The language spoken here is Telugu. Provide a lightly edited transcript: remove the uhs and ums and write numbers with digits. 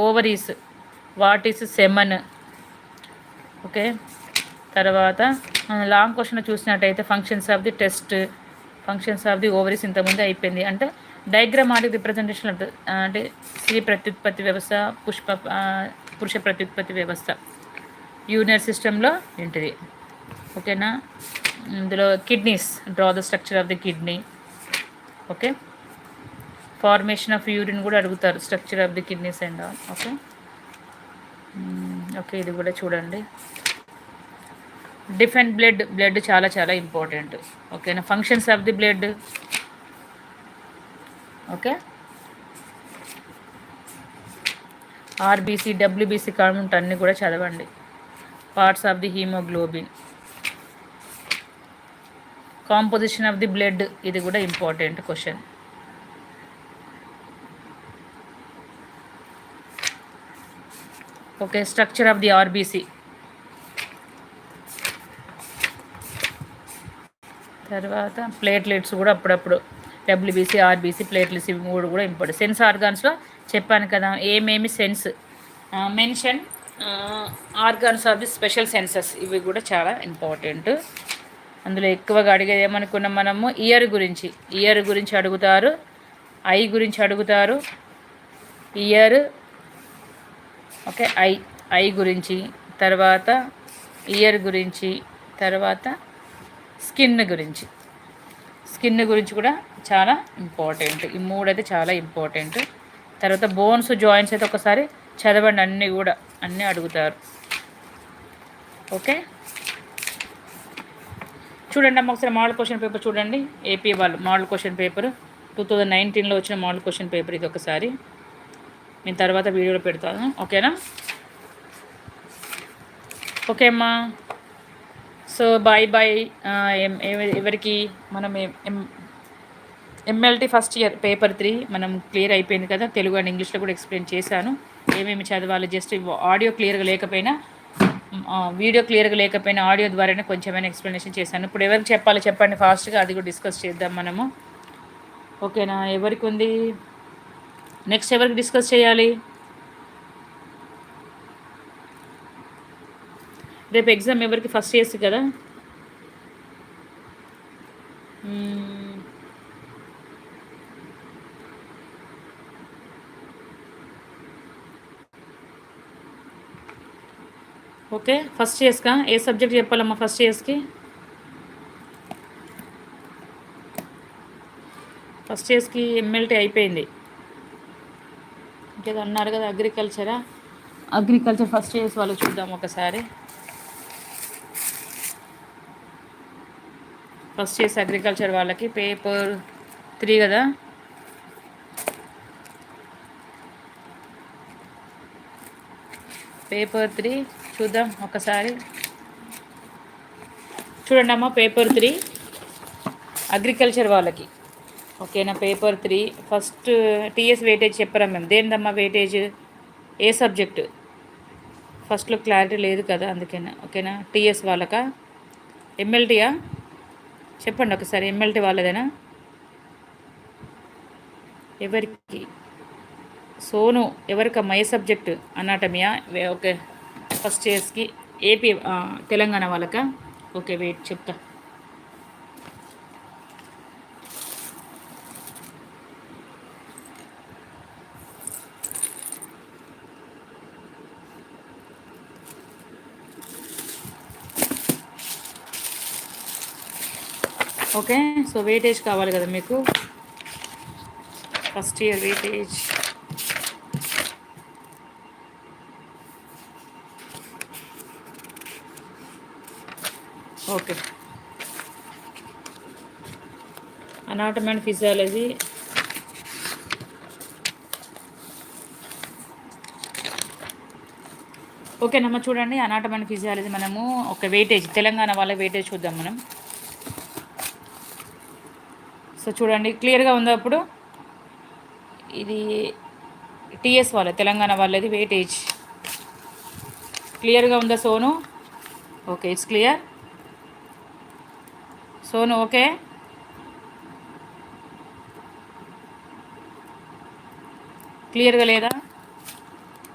Ovaries, what is semen. Okay, తర్వాత లాంగ్ క్వశ్చన్ చూసినట్టయితే functions of the test, functions of the ovaries ఇంతకుముందు అయిపోయింది. అంటే డయాగ్రామాటిక్ రిప్రజెంటేషన్ అంటే స్త్రీ ప్రత్యుత్పత్తి వ్యవస్థ, పురుష ప్రత్యుత్పత్తి వ్యవస్థ యూనియర్ సిస్టంలో ఏంటిది. ఓకేనా, ఇందులో kidneys, draw the structure of the kidney. Okay, formation of urine కూడా అడుగుతారు, structure of the kidneys and all. Okay okay, ఇది కూడా చూడండి. డిఫెండ్ బ్లడ్, బ్లడ్ చాలా చాలా ఇంపార్టెంట్. ఓకేనా, functions of the blood. Okay, RBC, WBC count అన్నీ కూడా చదవండి. Parts of the haemoglobin, composition of the blood, ఇది కూడా important question. Okay, structure of the RBC. తర్వాత ప్లేట్లెట్స్ కూడా అప్పుడప్పుడు, డబ్ల్యూబీసీ, ఆర్బీసీ, ప్లేట్లెట్స్, ఇవి మూడు కూడా ఇంపార్టెంట్. సెన్స్ ఆర్గాన్స్లో చెప్పాను కదా ఏమేమి sense mention, organs of the special senses, ఇవి కూడా చాలా ఇంపార్టెంట్. అందులో ఎక్కువగా అడిగేది ఏమనుకున్నాం మనము, ఇయర్ గురించి అడుగుతారు, ఐ గురించి అడుగుతారు, ఇయర్. ఓకే, ఐ గురించి, తర్వాత ఇయర్ గురించి, తర్వాత స్కిన్ గురించి కూడా చాలా ఇంపార్టెంట్. ఈ మూడు అయితే చాలా ఇంపార్టెంట్. తర్వాత బోన్స్, జాయింట్స్ అయితే ఒకసారి చదవండి, అన్నీ అడుగుతారు. ఓకే, చూడండి అమ్మ ఒకసారి మోడల్ క్వశ్చన్ పేపర్ చూడండి. ఏపీ వాళ్ళు మోడల్ క్వశ్చన్ పేపర్ 2019లో వచ్చిన మోడల్ క్వశ్చన్ పేపర్ ఇది. ఒకసారి నేను తర్వాత వీడియోలో పెడతాను. ఓకేనా, ఓకే అమ్మా. So bye. ఎవరికి మనం ఎంఎల్టీ ఫస్ట్ ఇయర్ పేపర్ 3 మనం క్లియర్ అయిపోయింది కదా. తెలుగు అండ్ ఇంగ్లీష్లో కూడా ఎక్స్ప్లెయిన్ చేశాను ఏమేమి చదవాలి. జస్ట్ ఆడియో క్లియర్గా లేకపోయినా, వీడియో క్లియర్గా లేకపోయినా ఆడియో ద్వారానే కొంచెమైనా ఎక్స్ప్లెనేషన్ చేశాను. ఇప్పుడు ఎవరికి చెప్పాలో చెప్పండి ఫాస్ట్గా, అది కూడా డిస్కస్ చేద్దాం మనము. ఓకేనా, ఎవరికి ఉంది నెక్స్ట్, ఎవరికి డిస్కస్ చేయాలి? రేపు ఎగ్జామ్ ఎవరికి? ఫస్ట్ ఇయర్స్ కదా. ఓకే, ఫస్ట్ ఇయర్స్కా ఏ సబ్జెక్ట్ చెప్పాలమ్మా? ఫస్ట్ ఇయర్స్కి ఎంఎల్టీ అయిపోయింది. ఇంకేదో అన్నారు కదా, అగ్రికల్చర్ ఫస్ట్ ఇయర్స్ వాళ్ళు చూద్దాం ఒకసారి. ఫస్ట్ ఇయర్స్ అగ్రికల్చర్ వాళ్ళకి పేపర్ 3 కదా. పేపర్ 3 చూద్దాం ఒకసారి. చూడండి అమ్మ, పేపర్ 3 అగ్రికల్చర్ వాళ్ళకి. ఓకేనా, పేపర్ 3 ఫస్ట్ టీఎస్ వెయిటేజ్ చెప్పరా మేము? దేనిదమ్మా వెయిటేజ్? ఏ సబ్జెక్టు? ఫస్ట్లో క్లారిటీ లేదు కదా, అందుకేనా. ఓకేనా, టీఎస్ వాళ్ళకా ఎంఎల్టీయా? చెప్పండి ఒకసారి, ఎంఎల్టీ వాళ్ళదేనా? ఎవరికి? సోను ఎవరికమ్మా? ఏ సబ్జెక్టు? అనాటమియా? ఓకే, ఫస్ట్ ఇయర్స్కి ఏపీ తెలంగాణ వాళ్ళకా? ఓకే, వెయిట్ చెప్తా. ఓకే, సో వెయిటేజ్ కావాలి కదా మీకు, first year weightage. Okay, anatomy and physiology ఓకేనమ్మా. చూడండి, అనాటమీ అండ్ ఫిజియాలజీ మనము ఒక వెయిటేజ్, తెలంగాణ వాళ్ళ వెయిటేజ్ చూద్దాం మనం. సో చూడండి, క్లియర్గా ఉందా అప్పుడు? ఇది టీఎస్ వాళ్ళ, తెలంగాణ వాళ్ళది వెయిటేజ్ క్లియర్గా ఉందా Sonu? Okay, it's clear Sonu. Okay, క్లియర్గా లేదా?